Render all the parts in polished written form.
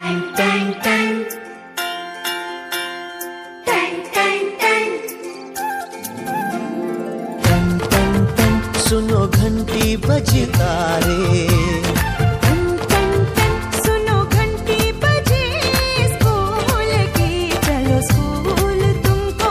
सुनो घंटी बजता रे, सुनो घंटी बजे स्कूल की, चलो स्कूल तुमको।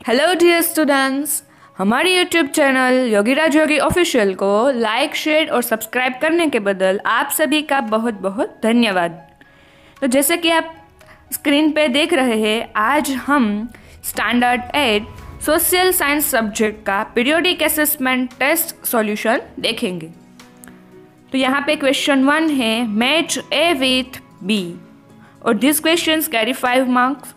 हेलो डियर स्टूडेंट्स, हमारी यूट्यूब चैनल योगीराज योगी ऑफिशियल को लाइक, शेयर और सब्सक्राइब करने के बदल आप सभी का बहुत बहुत धन्यवाद। तो जैसे कि आप स्क्रीन पे देख रहे हैं, आज हम स्टैंडर्ड 8 सोशल साइंस सब्जेक्ट का पीरियोडिक असेसमेंट टेस्ट सॉल्यूशन देखेंगे। तो यहाँ पे क्वेश्चन 1 है, मैच ए विथ बी, और दिस क्वेश्चंस कैरी 5 मार्क्स।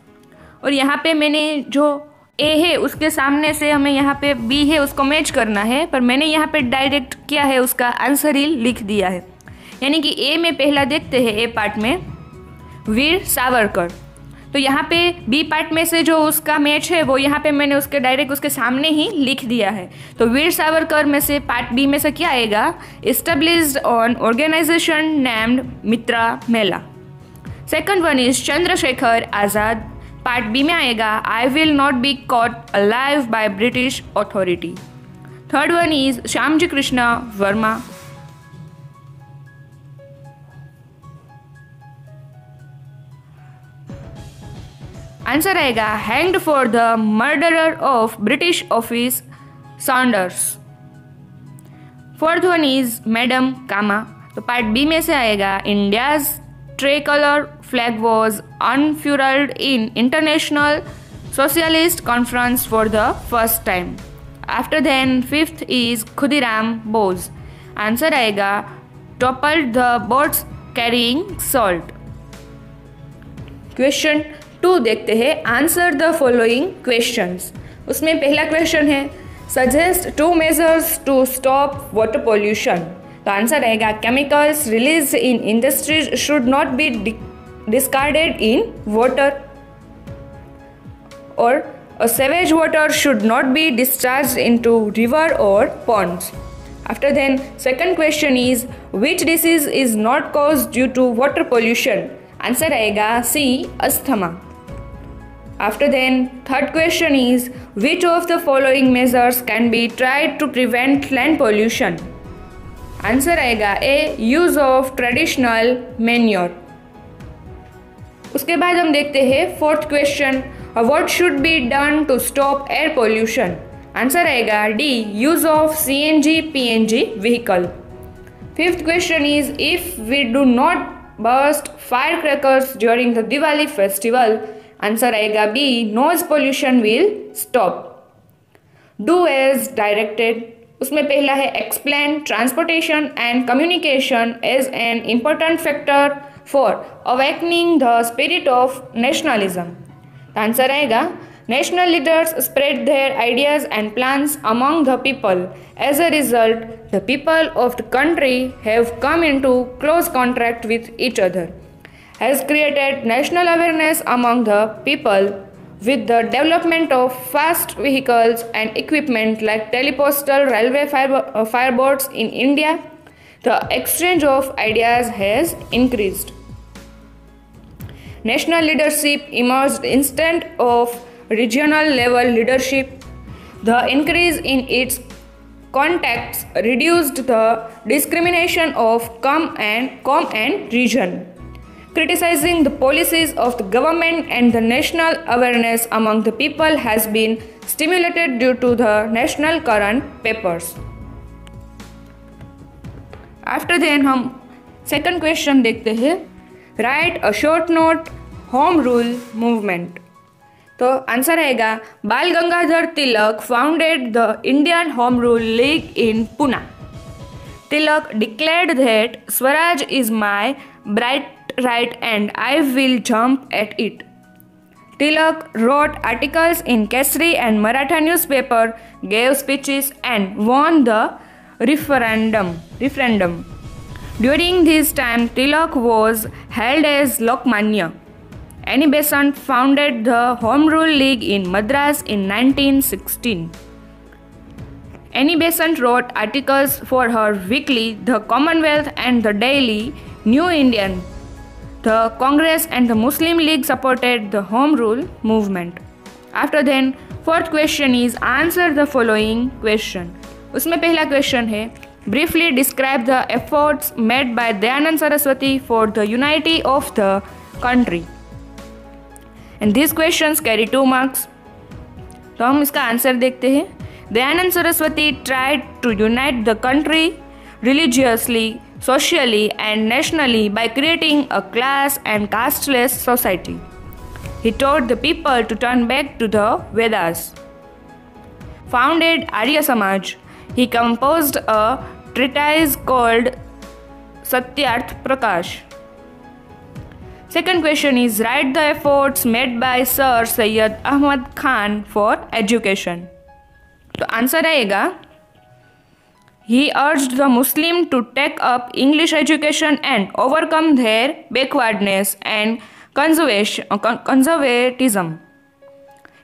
और यहाँ पे मैंने जो ए है उसके सामने से हमें यहाँ पे बी है उसको मैच करना है, पर मैंने यहाँ पे डायरेक्ट किया है, उसका आंसर ही लिख दिया है। यानी कि ए में पहला देखते हैं, ए पार्ट में वीर सावरकर। तो यहाँ पे बी पार्ट में से जो उसका मैच है वो यहाँ पे मैंने उसके डायरेक्ट उसके सामने ही लिख दिया है। तो वीर सावरकर में से पार्ट बी में से क्या आएगा, established on organisation named Mitra Mela. Second one is Chandrashekhar Azad, part B में आएगा I will not be caught alive by British authority. Third one is Shyamji Krishna Varma. Answer आएगा hanged for the murderer of British office Saunders. Fourth one is madam Cama. तो part B में से आएगा India's tricolor flag was unfurled in International Socialist Conference for the first time. After then, fifth is Khudiram Bose. Answer आएगा toppled the boats carrying salt. Question 2 देखते हैं, answer the following questions. उसमें पहला question है, suggest 2 measures to stop water pollution. तो answer रहेगा chemicals release in industries should not be discarded in water, और sewage water should not be discharge into river और ponds. After then second question is which disease is not cause due to water pollution. Answer रहेगा C asthma. After then third question is which of the following measures can be tried to prevent land pollution. Answer आएगा A use of traditional manure. उसके बाद हम देखते हैं fourth question, what should be done to stop air pollution. Answer आएगा D use of CNG PNG vehicle. Fifth question is if we do not burst fire crackers during the Diwali festival. Answer आएगा B noise pollution will stop. Do as directed. उसमें पहला है explain transportation and communication as an important factor for awakening the spirit of nationalism. Answer आएगा national leaders spread their ideas and plans among the people, as a result the people of the country have come into close contact with each other, has created national awareness among the people with the development of fast vehicles and equipment like telepostal railway fireboats in India, the exchange of ideas has increased. National leadership emerged instead of regional level leadership. The increase in its contacts reduced the discrimination of com and region. Criticizing the policies of the government and the national awareness among the people has been stimulated due to the national current papers. After then हम second question देखते हैं, write a short note home rule movement। तो answer आएगा Bal Gangadhar Tilak founded the Indian home rule league in Pune. Tilak declared that Swaraj is my bright right and I will jump at it. Tilak wrote articles in Kesari and Maratha newspaper, gave speeches and won the referendum. During this time, Tilak was held as Lokmanya. Annie Besant founded the Home Rule League in Madras in 1916. Annie Besant wrote articles for her weekly, The Commonwealth and the daily New Indian. The Congress and the Muslim League supported the Home Rule movement. After then, fourth question is answer the following question. उसमें पहला question है briefly describe the efforts made by Dayanand Saraswati for the unity of the country. And these questions carry 2 marks. तो हम इसका answer देखते हैं. Dayanand Saraswati tried to unite the country religiously, socially and nationally by creating a class and casteless society. He taught the people to turn back to the Vedas. Founded Arya Samaj. He composed a treatise called Satyarth Prakash. Second question is write the efforts made by Sir Syed Ahmad Khan for education. तो answer आएगा He urged the Muslim to take up English education and overcome their backwardness and conservatism.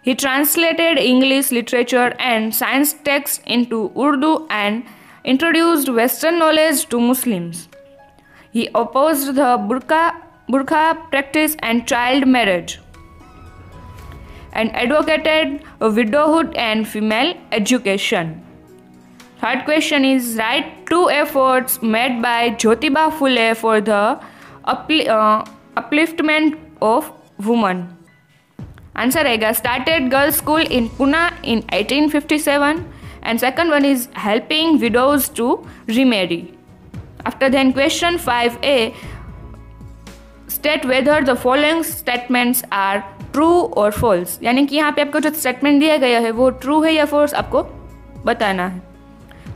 He translated English literature and science texts into Urdu and introduced Western knowledge to Muslims. He opposed the burqa practice and child marriage and advocated widowhood and female education. Third question is write 2 efforts made by Jyotiba Phule for the upliftment of women. Answer आएगा started girls school in Pune in 1857 and second one is helping widows to remarry. After then question 5a state whether the following statements are true or false. यानी कि यहाँ पे आपको जो statement दिया गया है वो ट्रू है या फॉल्स आपको बताना है.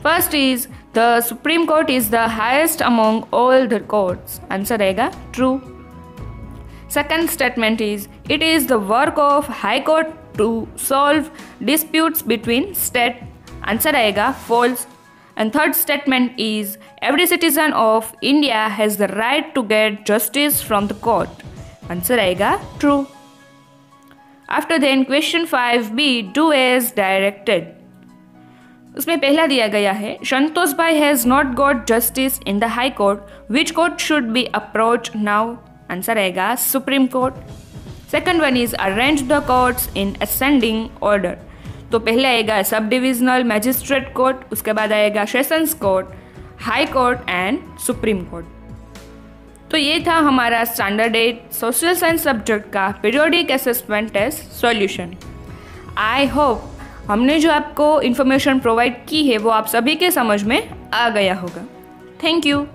First is the supreme court is the highest among all the courts. Answer आएगा true. Second statement is it is the work of high court to solve disputes between state. Answer आएगा false. And third statement is every citizen of India has the right to get justice from the court. Answer आएगा true. After then question 5b do as directed. उसमें पहला दिया गया है Santosh Bhai has not got justice in the high court. Which court should be approached now? Answer आएगा Supreme Court. Second one is arrange the courts in ascending order. तो पहले आएगा sub divisional magistrate court, उसके बाद आएगा sessions court, high court and supreme court. तो ये था हमारा स्टैंडर्ड 8 सोशल साइंस सब्जेक्ट का periodic assessment test solution. I hope हमने जो आपको इन्फॉर्मेशन प्रोवाइड की है वो आप सभी के समझ में आ गया होगा. Thank you.